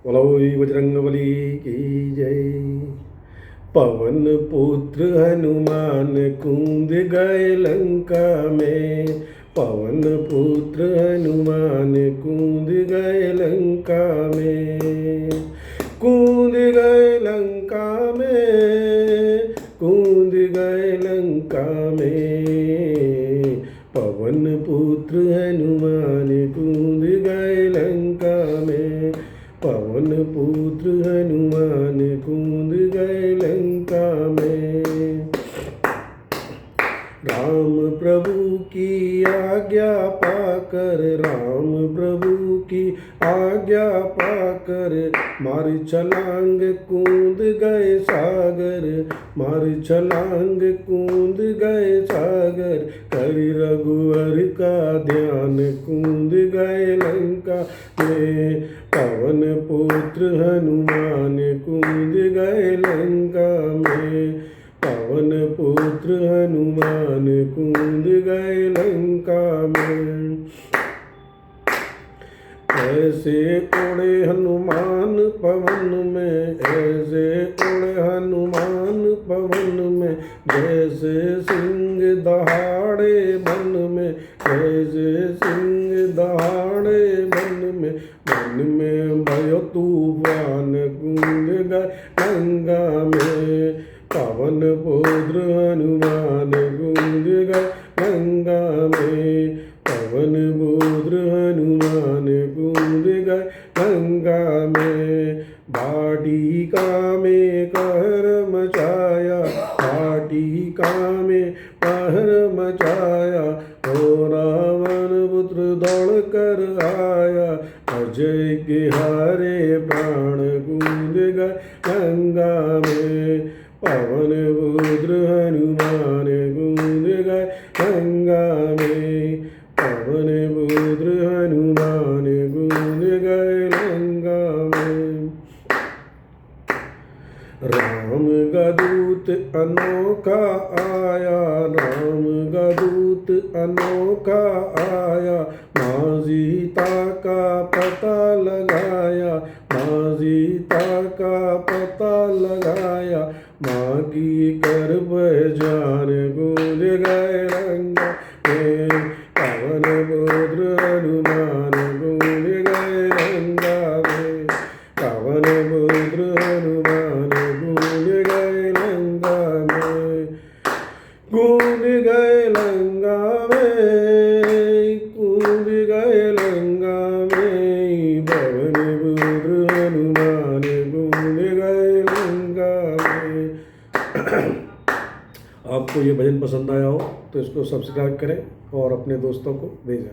बोलो बजरंगबली की जय। पवन पुत्र हनुमान कूद गए लंका में, पवन पुत्र हनुमान कूद गए लंका में, कूद गए लंका में, कूद गए लंका में, पवन पुत्र हनुमान कूद गए लंका में, पवन पुत्र हनुमान कूद गए लंका में। राम प्रभु की आज्ञा पाकर, राम प्रभु की आज्ञा पाकर, मार छलांग कूद गए सागर, मार छलांग कूद गए सागर, कर रघुवर का ध्यान कूद गए लंका में, पवन पुत्र हनुमान कूद गए लंका में, पवन पुत्र हनुमान कूद गए लंका में। ऐसे उड़े हनुमान पवन में, ऐसे उड़े हनुमान पवन में, जैसे सिंह दहाड़े वन में, जैसे सिंह दहाड़े वन में भयो तूफान कूद गए गंगा में, पवन पुत्र हनुमान कूद गए गंगा में, पवन पुत्र हनुमान कूद गए गंगा में। वाटिका में कहर मचाया, वाटिका में कहर मचाया, ओ रावण पुत्र दौड़ कर आया, अजय के हारे प्राण कूद गए गंगा में, पवन पुत्र हनुमान कूद गए गंगा में, पवन पुत्र हनुमान कूद गए गंगा में। राम का दूत अनोखा आया, राम का दूत अनोखा आया, माँ सीता का पता लगाया, माँ सीता का पता लगाया, माँ की कर पहचान कूद गए लंका में, पवन पुत्र हनुमान कूद गए लंका में, पवन पुत्र हनुमान कूद गए लंका में, कूद गए लंका में, कूद गए लंका में, पवन पुत्र हनुमान कूद गए लंका में। आपको ये भजन पसंद आया हो तो इसको सब्सक्राइब करें और अपने दोस्तों को भेजें।